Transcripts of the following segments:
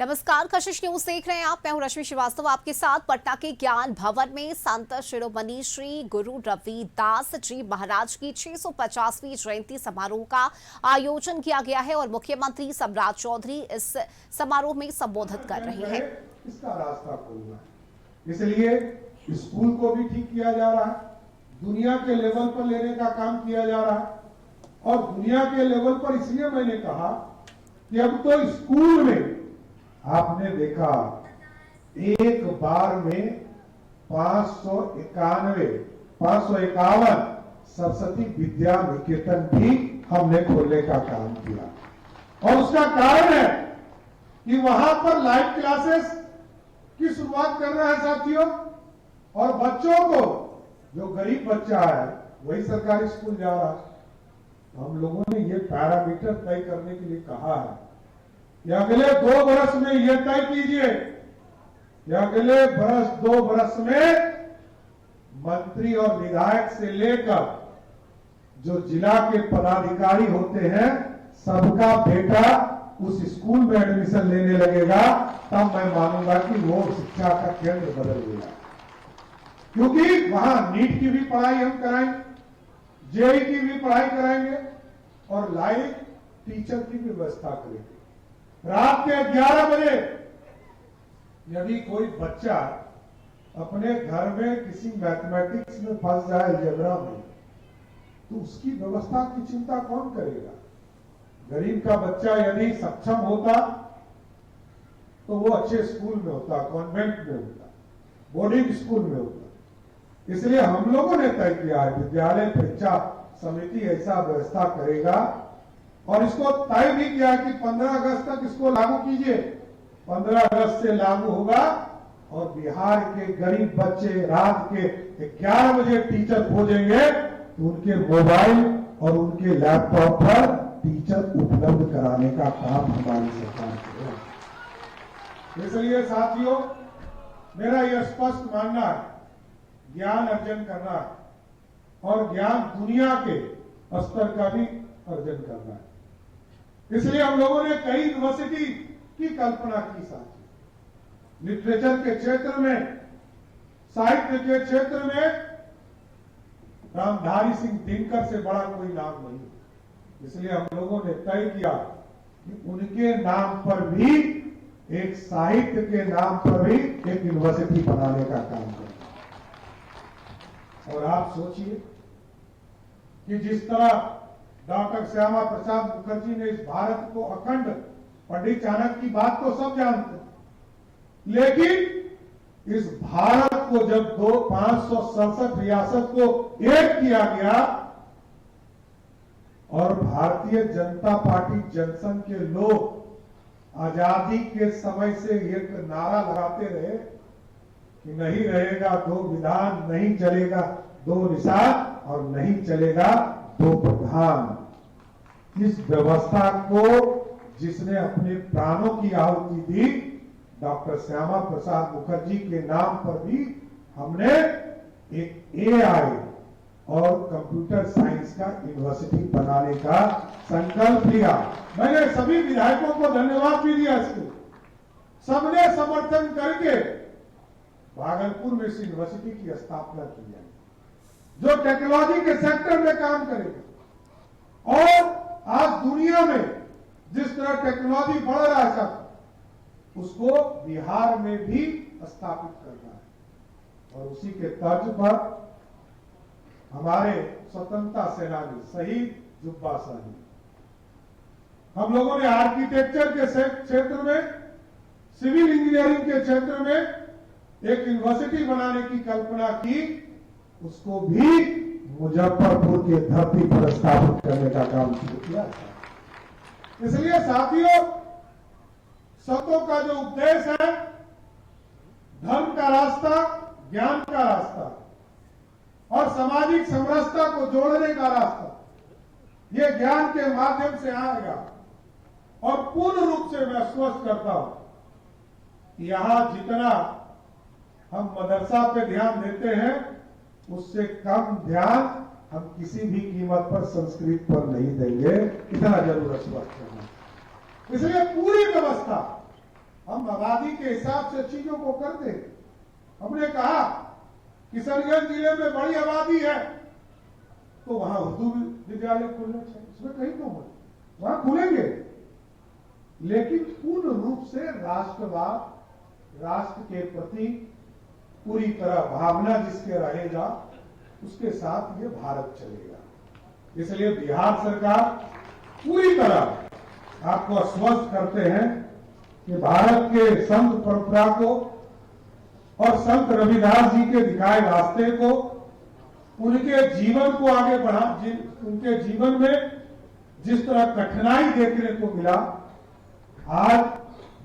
नमस्कार, कशिश न्यूज देख रहे हैं आप। मैं हूं रश्मि श्रीवास्तव आपके साथ। पटना के ज्ञान भवन में संत शिरोमणि श्री गुरु रविदास जी महाराज की 650वीं जयंती समारोह का आयोजन किया गया है और मुख्यमंत्री सम्राट चौधरी इस समारोह में संबोधित कर रहे हैं। इसका रास्ता खोलना है, इसलिए स्कूल को भी ठीक किया जा रहा है, दुनिया के लेवल पर लेने का काम किया जा रहा है। और दुनिया के लेवल पर इसलिए मैंने कहा कि अब तो स्कूल में आपने देखा एक बार में 551 सरस्वती विद्या निकेतन भी हमने खोलने का काम किया। और उसका कारण है कि वहां पर लाइव क्लासेस की शुरुआत करना है साथियों। और बच्चों को, जो गरीब बच्चा है वही सरकारी स्कूल जा रहा है। हम लोगों ने ये पैरामीटर तय करने के लिए कहा है कि अगले 2 वर्ष में यह तय कीजिए कि अगले 2 वर्ष में मंत्री और विधायक से लेकर जो जिला के पदाधिकारी होते हैं सबका बेटा उस स्कूल में एडमिशन लेने लगेगा, तब मैं मानूंगा कि वो शिक्षा का केंद्र बदल गया। क्योंकि वहां नीट की भी पढ़ाई हम कराएंगे, जेईई की भी पढ़ाई कराएंगे और लाइव टीचर की व्यवस्था करेंगे। रात के 11 बजे यदि कोई बच्चा अपने घर में किसी मैथमेटिक्स में फंस जाए, अलजेब्रा में, तो उसकी व्यवस्था की चिंता कौन करेगा? गरीब का बच्चा यदि सक्षम होता तो वो अच्छे स्कूल में होता, कॉन्वेंट में होता, बोर्डिंग स्कूल में होता। इसलिए हम लोगों ने तय किया है विद्यालय परीक्षा समिति ऐसा व्यवस्था करेगा और इसको तय भी किया कि 15 अगस्त तक इसको लागू कीजिए। 15 अगस्त से लागू होगा और बिहार के गरीब बच्चे रात के 11 बजे टीचर खोजेंगे तो उनके मोबाइल और उनके लैपटॉप पर टीचर उपलब्ध कराने का काम हमारी सरकार करेगा। इसलिए साथियों, मेरा यह स्पष्ट मानना है, ज्ञान अर्जन करना है और ज्ञान दुनिया के स्तर का भी अर्जन करना है। इसलिए हम लोगों ने कई यूनिवर्सिटी की कल्पना की साथी। लिटरेचर के क्षेत्र में, साहित्य के क्षेत्र में रामधारी सिंह दिनकर से बड़ा कोई नाम नहीं। इसलिए हम लोगों ने तय किया कि उनके नाम पर भी, एक साहित्य के नाम पर भी एक यूनिवर्सिटी बनाने का काम करें। और आप सोचिए कि जिस तरह डॉक्टर श्यामा प्रसाद मुखर्जी ने इस भारत को अखंड, पंडित चाणक्य की बात तो सब जानते, लेकिन इस भारत को जब 567 रियासत को एक किया गया और भारतीय जनता पार्टी जनसंघ के लोग आजादी के समय से एक नारा लगाते रहे कि नहीं रहेगा 2 विधान, नहीं चलेगा 2 निषाद और नहीं चलेगा 2 प्रधान। इस व्यवस्था को जिसने अपने प्राणों की आहुति दी, डॉक्टर श्यामा प्रसाद मुखर्जी के नाम पर भी हमने एक एआई और कंप्यूटर साइंस का यूनिवर्सिटी बनाने का संकल्प लिया। मैंने सभी विधायकों को धन्यवाद भी दिया। इसको सबने समर्थन करके भागलपुर में इस यूनिवर्सिटी की स्थापना की है, जो टेक्नोलॉजी के सेक्टर में काम करेगा। और आज दुनिया में जिस तरह टेक्नोलॉजी बढ़ रहा है सब, उसको बिहार में भी स्थापित करना है। और उसी के तर्ज पर हमारे स्वतंत्रता सेनानी शहीद जुब्बा साहनी, हम लोगों ने आर्किटेक्चर के क्षेत्र में, सिविल इंजीनियरिंग के क्षेत्र में एक यूनिवर्सिटी बनाने की कल्पना की, उसको भी मुजफ्फरपुर की धरती पर स्थापित करने का काम शुरू किया। इसलिए साथियों, सतों का जो उपदेश है, धर्म का रास्ता, ज्ञान का रास्ता और सामाजिक समरसता को जोड़ने का रास्ता, ये ज्ञान के माध्यम से आएगा। और पूर्ण रूप से मैं स्पष्ट करता हूं, यहां जितना हम मदरसा पे ध्यान देते हैं, उससे कम ध्यान हम किसी भी कीमत पर संस्कृत पर नहीं देंगे। इतना जरूर स्पष्ट करना। इसलिए पूरी व्यवस्था हम आबादी के हिसाब से चीजों को करते। हमने कहा किशनगंज जिले में बड़ी आबादी है तो वहां उर्दू विद्यालय खुलना चाहिए, इसमें कहीं तो हो, वहां खुलेंगे, लेकिन पूर्ण रूप से राष्ट्रवाद, राष्ट्र के प्रति पूरी तरह भावना जिसके रहेगा उसके साथ ये भारत चलेगा। इसलिए बिहार सरकार पूरी तरह आपको आश्वस्त करते हैं कि भारत के संत परंपरा को और संत रविदास जी के दिखाए रास्ते को, उनके जीवन को आगे बढ़ा, उनके जीवन में जिस तरह कठिनाई देखने को मिला, आज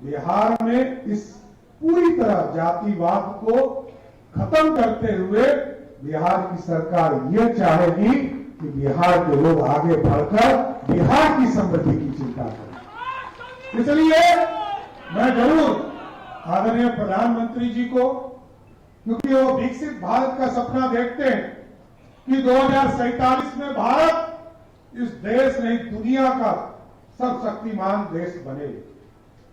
बिहार में इस पूरी तरह जातिवाद को खत्म करते हुए बिहार की सरकार ये चाहेगी कि बिहार के लोग आगे बढ़कर बिहार की समृद्धि की चिंता करें। इसलिए मैं जरूर आदरणीय प्रधानमंत्री जी को, क्योंकि वो विकसित भारत का सपना देखते हैं कि 2047 में भारत इस देश नहीं दुनिया का सर्वशक्तिमान देश बने।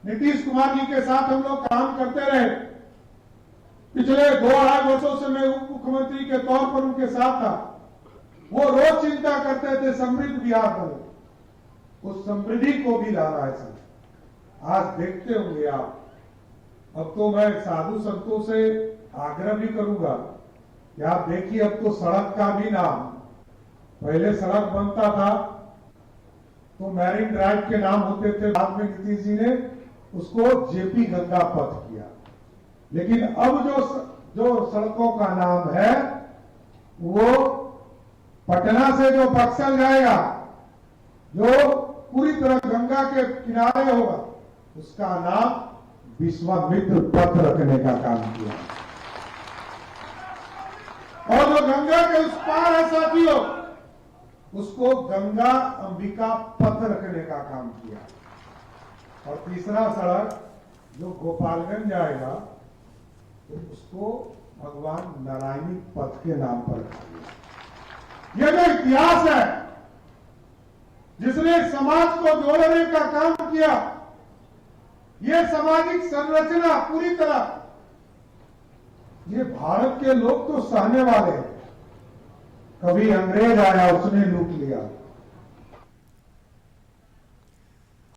नीतीश कुमार जी के साथ हम लोग काम करते रहे। पिछले 2-2.5 वर्षों से मैं उप मुख्यमंत्री के तौर पर उनके साथ था। वो रोज चिंता करते थे समृद्ध बिहार बने, उस समृद्धि को भी लाना है सर। आज देखते होंगे आप, अब तो मैं साधु संतों से आग्रह भी करूंगा कि आप देखिए, अब तो सड़क का भी नाम, पहले सड़क बनता था तो मैरिन ड्राइव के नाम होते थे, बाद में नीतीश जी ने उसको जेपी गंगा पथ किया, लेकिन अब जो सड़कों का नाम है वो पटना से जो बक्सर जाएगा, जो पूरी तरह गंगा के किनारे होगा, उसका नाम विश्वामित्र पथ रखने का काम किया। और जो गंगा के उस पार है साथियों, उसको गंगा अंबिका पथ रखने का काम किया। और तीसरा सड़क जो गोपालगंज जाएगा तो उसको भगवान नारायणी पथ के नाम पर रखा गया। यह जो इतिहास है जिसने समाज को जोड़ने का काम किया, यह सामाजिक संरचना पूरी तरह, ये भारत के लोग तो सहने वाले हैं। कभी अंग्रेज आया, उसने लूट लिया,